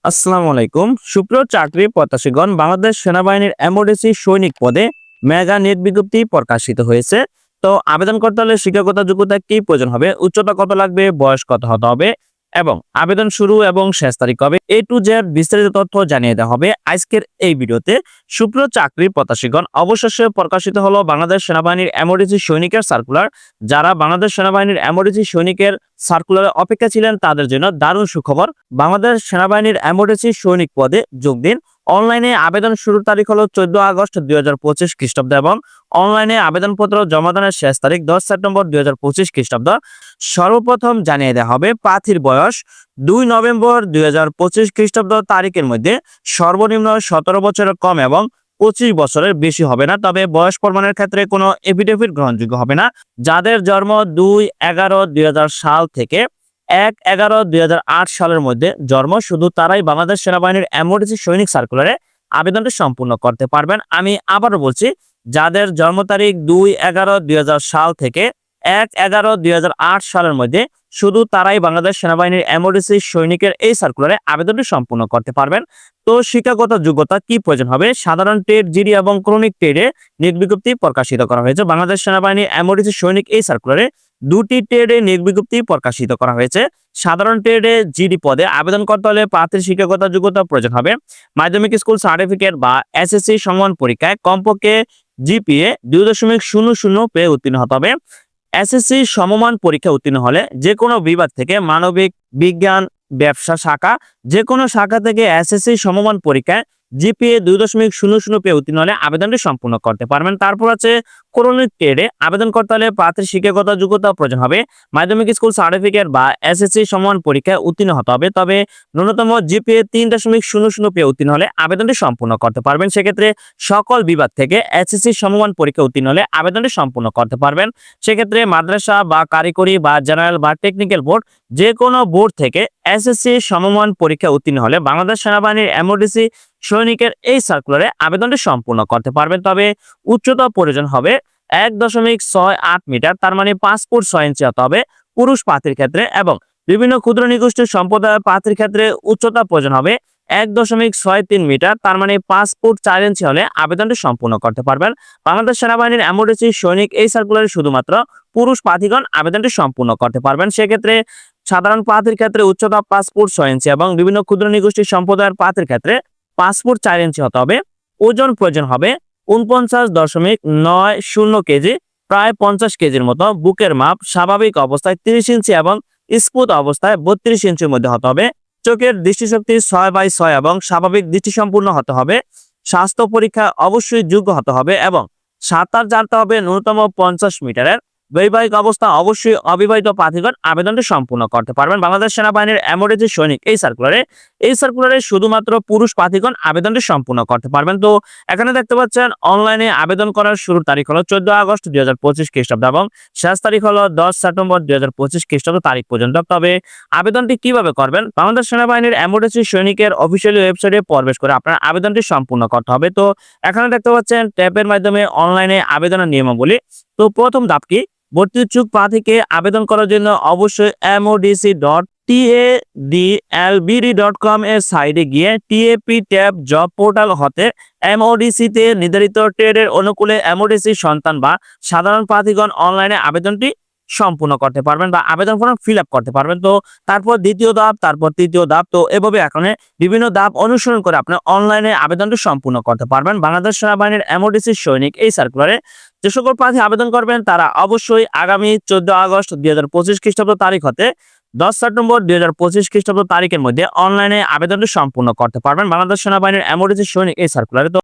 আসসালামু আলাইকুম। সুপ্রিয় চাকরি প্রত্যাশীগণ, বাংলাদেশ সেনাবাহিনীর এমওডিসি সৈনিক পদে মেগা নিয়োগ বিজ্ঞপ্তি প্রকাশিত হয়েছে। তো আবেদন করতে হলে শিক্ষাগত যোগ্যতা কি প্রয়োজন হবে, উচ্চতা কত লাগবে, বয়স কত হতে হবে এবং আবেদন শুরু এবং শেষ তারিখ কবে, এ টু জেড বিস্তারিত তথ্য জানিয়ে দেওয়া হবে আজকের এই ভিডিওতে। সুপ্রিয় চাকরি প্রত্যাশীগণ, অবশেষে প্রকাশিত হলো বাংলাদেশ সেনাবাহিনীর এমওডিসি সৈনিকের সার্কুলার। যারা বাংলাদেশ সেনাবাহিনীর এমওডিসি সৈনিকের সার্কুলারে অপেক্ষা ছিলেন তাদের জন্য দারুণ সুখবর। বাংলাদেশ সেনাবাহিনীর এমওডিসি সৈনিক পদে যোগ দিন। অনলাইনে আবেদন শুরুর তারিখ হলো 14 আগস্ট 2025 খ্রিস্টাব্দ এবং অনলাইনে আবেদনপত্র জমাদানের শেষ তারিখ 10 সেপ্টেম্বর 2025 খ্রিস্টাব্দ। সর্বপ্রথম জানিয়ে দেওয়া হবে প্রার্থীর বয়স 2 নভেম্বর 2025 খ্রিস্টাব্দ তারিখের মধ্যে সর্বনিম্ন 17 বছরের কম এবং 25 বছরের বেশি হবে না। তবে বয়স প্রমাণের ক্ষেত্রে কোনো এফিডেভিট গ্রহণযোগ্য হবে না। যাদের জন্ম 2/11/2000 সাল থেকে 1/11/2008 সালের মধ্যে জন্ম, শুধু তারাই বাংলাদেশ সেনাবাহিনীর এমওডিসি সৈনিক সার্কুলারে আবেদনটি সম্পূর্ণ করতে পারবেন। আমি আবারও বলছি, যাদের জন্ম তারিখ 2/11/2000 সাল থেকে 1/11/2008 সালের মধ্যে শুধু তারাই বাংলাদেশ সেনাবাহিনীর এমওডিসি সৈনিকের এই সার্কুলারে আবেদনটি সম্পূর্ণ করতে পারবেন। তো শিক্ষাগত যোগ্যতা কি প্রয়োজন হবে? সাধারণ ট্রেড, জিডি এবং ক্রনিক ট্রেডে নিয়োগ বিজ্ঞপ্তি প্রকাশিত করা হয়েছে। বাংলাদেশ সেনাবাহিনীর এমওডিসি সৈনিক এই সার্কুলারে দুটি ট্রেডে নিয়োগ বিজ্ঞপ্তি প্রকাশিত করা হয়েছে। সাধারণ ট্রেডে জিডি পদে আবেদন করতে হলে প্রার্থীর শিক্ষাগত যোগ্যতা প্রয়োজন হবে মাধ্যমিক স্কুল সার্টিফিকেট বা এসএসসি সমমান পরীক্ষায় কমপক্ষে জিপিএ 2.00 পেয়ে উত্তীর্ণ হতে হবে। এসএসসি সমমান পরীক্ষা উত্তীর্ণ হলে যে কোনো বিভাগ থেকে মানবিক, বিজ্ঞান, ব্যবসা শাখা যে কোনো শাখা থেকে এসএসসি সমমান পরীক্ষায় জিপিএ 2.00 পেয়ে উত্তীর্ণ হলে আবেদনটি সম্পূর্ণ করতে পারবেন। তারপর আছে ক্রনিক ট্রেডে আবেদন করতে হলে প্রার্থীর শিক্ষাগত যোগ্যতা প্রয়োজন হবে মাধ্যমিক স্কুল সার্টিফিকেট বা এসএসসি সমমান পরীক্ষায় উত্তীর্ণ হতে হবে। তবে ন্যূনতম জিপিএ 3.00 পেয়ে উত্তীর্ণ হলে আবেদনটি সম্পূর্ণ করতে পারবেন। সেক্ষেত্রে সকল বিভাগ থেকে এসএসসি সমমান পরীক্ষা উত্তীর্ণ হলে আবেদনটি সম্পূর্ণ করতে পারবেন। সেক্ষেত্রে মাদ্রাসা বা কারিগরি বা জেনারেল বা টেকনিক্যাল বোর্ড যে কোনো বোর্ড থেকে এসএসসি সমমান পরীক্ষা উত্তীর্ণ হলে বাংলাদেশ সেনাবাহিনীর এমওডিসি সৈনিকের এই সার্কুলারে আবেদনটি সম্পূর্ণ করতে পারবেন। তবে উচ্চতা প্রয়োজন হবে 1.68 মিটার, তার মানে 5 ফুট 6 ইঞ্চি হতে হবে পুরুষ প্রার্থীর ক্ষেত্রে, এবং বিভিন্ন ক্ষুদ্র নিগোষ্ঠীর সম্প্রদায়ের প্রার্থীর ক্ষেত্রে উচ্চতা প্রয়োজন হবে 1.63 মিটার, তার মানে 5 ফুট 4 ইঞ্চি হলে আবেদনটি সম্পূর্ণ করতে পারবেন। বাংলাদেশ সেনাবাহিনীর এমওডিসি সৈনিক এই সার্কুলারে শুধুমাত্র পুরুষ প্রার্থীগণ আবেদনটি সম্পূর্ণ করতে পারবেন। সেক্ষেত্রে সাধারণ প্রার্থীর ক্ষেত্রে উচ্চতা 5 ফুট 6 ইঞ্চি এবং বিভিন্ন ক্ষুদ্র নিগোষ্ঠীর সম্প্রদায়ের প্রার্থীর ক্ষেত্রে 5 ফুট 4 ইঞ্চি হতে হবে। ওজন প্রয়োজন হবে 49.90 কেজি, প্রায় 50 কেজির মতো। বুকের মাপ স্বাভাবিক অবস্থায় 30 ইঞ্চি এবং স্মুথ অবস্থায় 32 ইঞ্চির মধ্যে হতে হবে। চোখের দৃষ্টিশক্তি 6/6 এবং স্বাভাবিক দৃষ্টিসম্পন্ন হতে হবে। স্বাস্থ্য পরীক্ষা অবশ্যই যোগ্য হতে হবে এবং সাঁতার জানতে হবে ন্যূনতম 50 মিটারের। বৈবাহিক অবস্থা অবশ্যই অবিবাহিত প্রার্থীগণ আবেদনটি সম্পূর্ণ করতে পারবেন। বাংলাদেশ সেনাবাহিনীর এমওডিসি সৈনিক এই সার্কুলারে শুধুমাত্র পুরুষ প্রার্থীগণ আবেদনটি সম্পূর্ণ করতে পারবেন। তো এখানে দেখতে পাচ্ছেন অনলাইনে আবেদন করার শুরুর তারিখ হলো 14 আগস্ট 2025 খ্রিস্টাব্দ এবং শেষ তারিখ হলো 10 সেপ্টেম্বর 2025 খ্রিস্টাব্দ তারিখ পর্যন্ত। তবে আবেদনটি কিভাবে করবেন? বাংলাদেশ সেনাবাহিনীর এমওডিসি সৈনিকের অফিসিয়ালি ওয়েবসাইটে প্রবেশ করে আপনার আবেদনটি সম্পূর্ণ করতে হবে। তো এখানে দেখতে পাচ্ছেন ট্যাবের মাধ্যমে অনলাইনে আবেদনের নিয়মাবলী। তো প্রথম ধাপ কি? ভর্তি ইচ্ছুক প্রার্থীকে আবেদন করার জন্য অবশ্যই modc.tadlbd.com এর সাইটে গিয়ে টিএপি ট্যাব জব পোর্টাল হতে এমওডিসি তে নির্ধারিত ট্রেডের অনুকূলে এমওডিসি সন্তান বা সাধারণ প্রার্থীগণ অনলাইনে আবেদনটি সম্পূর্ণ করতে পারবেন বা আবেদন ফর্ম ফিল আপ করতে পারবেন। তো তারপর দ্বিতীয় ধাপ, তারপর তৃতীয় ধাপ, তো এভাবে এখানে বিভিন্ন ধাপ অনুসরণ করে আপনি অনলাইনে আবেদনটি সম্পূর্ণ করতে পারবেন। বাংলাদেশ সেনাবাহিনীর এমওডিসি সৈনিক এই সার্কুলারে যে সকল প্রার্থী আবেদন করবেন তারা অবশ্যই আগামী 14 আগস্ট 2025 খ্রিস্টাব্দ তারিখ হতে 10 সেপ্টেম্বর 2025 খ্রিস্টাব্দ তারিখের মধ্যে অনলাইনে আবেদনটি সম্পূর্ণ করতে পারবেন বাংলাদেশ সেনাবাহিনীর এমওডিসি সৈনিক এই সার্কুলারে।